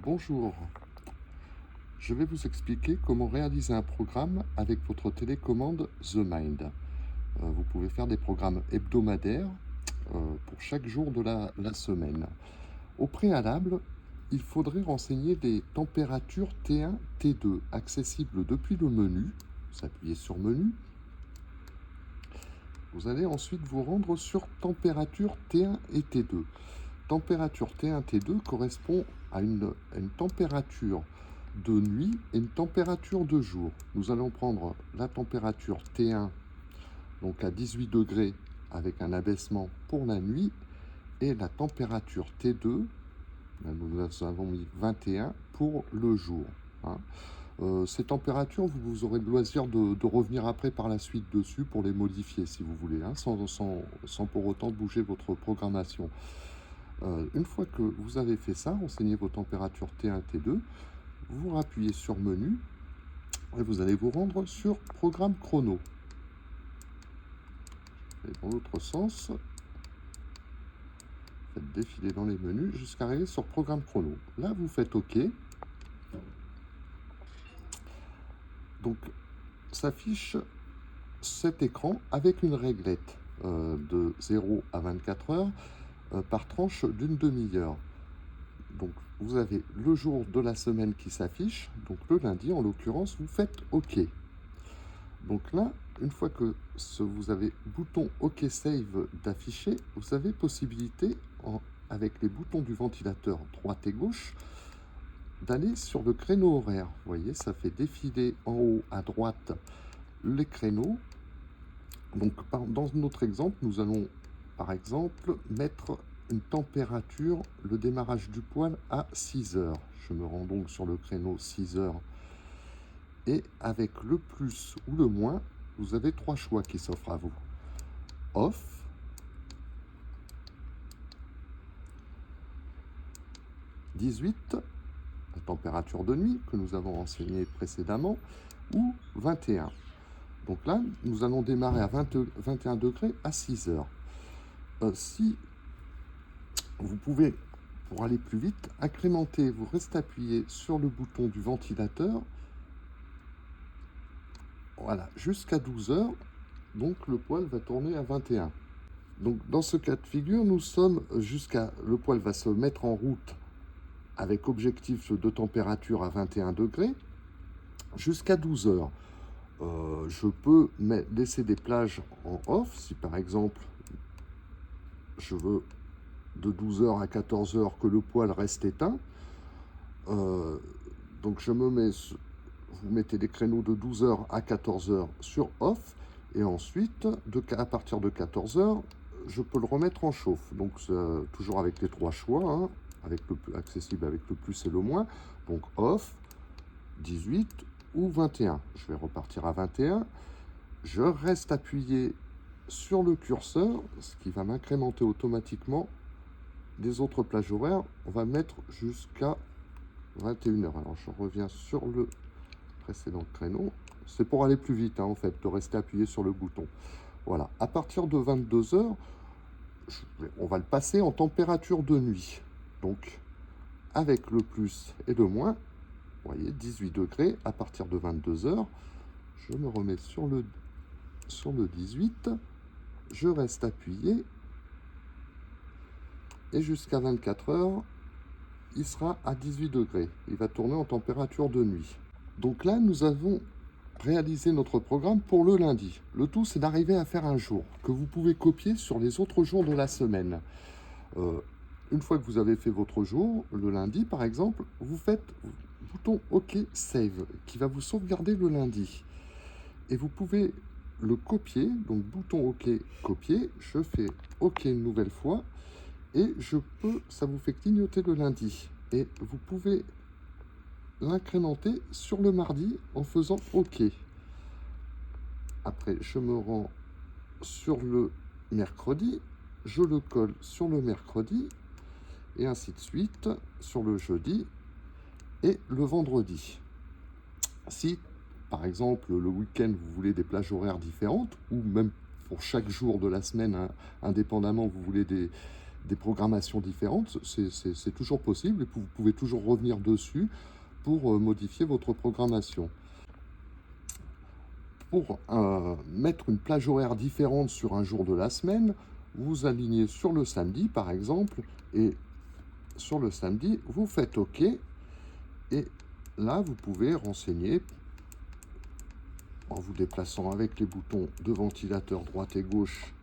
Bonjour, je vais vous expliquer comment réaliser un programme avec votre télécommande The Mind. Vous pouvez faire des programmes hebdomadaires pour chaque jour de la semaine. Au préalable, il faudrait renseigner des températures T1, T2 accessibles depuis le menu. Vous appuyez sur menu. Vous allez ensuite vous rendre sur température T1 et T2. Température T1, T2 correspond à une température de nuit et une température de jour. Nous allons prendre la température T1, donc à 18 degrés avec un abaissement pour la nuit, et la température T2, nous avons mis 21 pour le jour. Ces températures, vous aurez le loisir de revenir après par la suite dessus pour les modifier si vous voulez, sans pour autant bouger votre programmation. Une fois que vous avez fait ça, renseignez vos températures T1, T2, vous rappuyez sur menu et vous allez vous rendre sur programme chrono. Et dans l'autre sens, faites défiler dans les menus jusqu'à arriver sur programme chrono. Là, vous faites OK. Donc, s'affiche cet écran avec une réglette de 0 à 24 heures par tranche d'une demi-heure. Donc, vous avez le jour de la semaine qui s'affiche. Donc, le lundi, en l'occurrence, vous faites OK. Donc là, une fois que vous avez bouton OK Save d'afficher, vous avez possibilité, avec les boutons du ventilateur droite et gauche, d'aller sur le créneau horaire. Vous voyez, ça fait défiler en haut à droite les créneaux. Donc, dans notre exemple, nous allons, par exemple, mettre une température, le démarrage du poêle à 6 heures. Je me rends donc sur le créneau 6 heures. Et avec le plus ou le moins, vous avez trois choix qui s'offrent à vous. Off, « 18, la température de nuit que nous avons renseignée précédemment, ou 21. Donc là, nous allons démarrer à 21 degrés à 6 heures. Si vous pouvez, pour aller plus vite, incrémenter, vous restez appuyé sur le bouton du ventilateur, voilà, jusqu'à 12 heures, donc le poêle va tourner à 21. Donc dans ce cas de figure, le poêle va se mettre en route avec objectif de température à 21 degrés jusqu'à 12 heures. Je peux laisser des plages en off, si par exemple je veux de 12 heures à 14 heures que le poêle reste éteint. Donc vous mettez des créneaux de 12 heures à 14 heures sur off, et ensuite, à partir de 14 heures, je peux le remettre en chauffe. Donc toujours avec les trois choix, avec accessible avec le plus et le moins. Donc off, 18 ou 21. Je vais repartir à 21. Je reste appuyé sur le curseur, ce qui va m'incrémenter automatiquement les autres plages horaires. On va mettre jusqu'à 21 heures. Alors je reviens sur le précédent créneau. C'est pour aller plus vite, en fait, de rester appuyé sur le bouton. Voilà. À partir de 22 heures, on va le passer en température de nuit. Donc, avec le plus et le moins, vous voyez, 18 degrés à partir de 22 heures. Je me remets sur le 18. Je reste appuyé. Et jusqu'à 24 heures, il sera à 18 degrés. Il va tourner en température de nuit. Donc là, nous avons réalisé notre programme pour le lundi. Le tout, c'est d'arriver à faire un jour que vous pouvez copier sur les autres jours de la semaine. Une fois que vous avez fait votre jour, le lundi par exemple, vous faites bouton OK Save qui va vous sauvegarder le lundi. Et vous pouvez le copier, donc bouton OK copier, je fais OK une nouvelle fois et ça vous fait clignoter le lundi. Et vous pouvez l'incrémenter sur le mardi en faisant OK. Après, je me rends sur le mercredi, je le colle sur le mercredi, et ainsi de suite sur le jeudi et le vendredi. Si, par exemple, le week-end, vous voulez des plages horaires différentes, ou même pour chaque jour de la semaine, indépendamment, vous voulez des programmations différentes, c'est toujours possible et vous pouvez toujours revenir dessus pour modifier votre programmation. Pour mettre une plage horaire différente sur un jour de la semaine, vous alignez sur le samedi par exemple, et sur le samedi, vous faites OK, et là vous pouvez renseigner en vous déplaçant avec les boutons de ventilateur droite et gauche.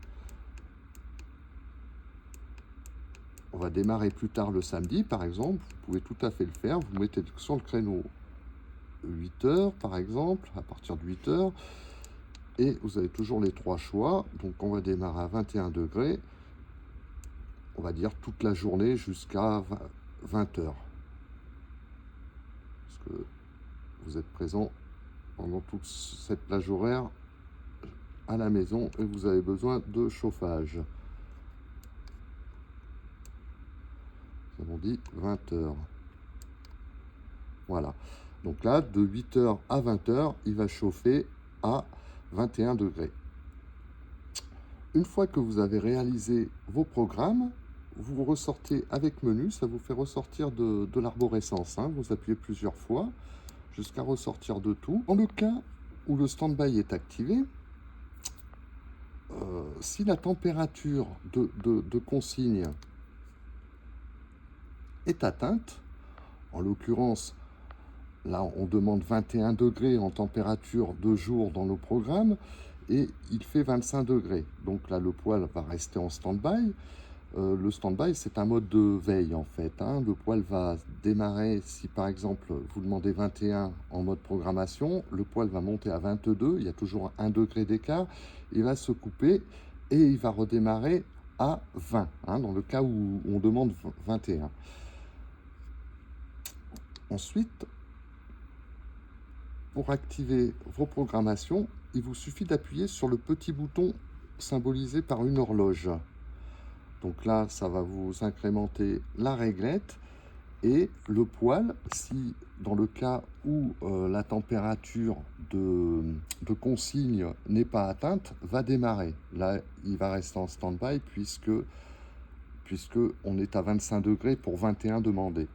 On va démarrer plus tard le samedi par exemple, vous pouvez tout à fait le faire, vous mettez sur le créneau 8 heures par exemple, à partir de 8 heures, et vous avez toujours les trois choix. Donc on va démarrer à 21 degrés, on va dire toute la journée jusqu'à 20 heures, parce que vous êtes présent pendant toute cette plage horaire à la maison et vous avez besoin de chauffage. Nous avons dit 20 heures. Voilà. Donc là, de 8 heures à 20 heures, il va chauffer à 21 degrés. Une fois que vous avez réalisé vos programmes, vous ressortez avec menu, ça vous fait ressortir de l'arborescence. Vous appuyez plusieurs fois jusqu'à ressortir de tout. Dans le cas où le stand-by est activé, si la température de consigne est atteinte, en l'occurrence, là on demande 21 degrés en température de jour dans nos programmes, et il fait 25 degrés. Donc là le poêle va rester en stand-by. Le stand-by, c'est un mode de veille en fait. Le poêle va démarrer, si par exemple vous demandez 21 en mode programmation, le poêle va monter à 22, il y a toujours 1 degré d'écart, il va se couper et il va redémarrer à 20, dans le cas où on demande 21. Ensuite, pour activer vos programmations, il vous suffit d'appuyer sur le petit bouton symbolisé par une horloge. Donc là, ça va vous incrémenter la réglette et le poêle, si dans le cas où la température de consigne n'est pas atteinte, va démarrer. Là, il va rester en stand-by puisque on est à 25 degrés pour 21 demandés.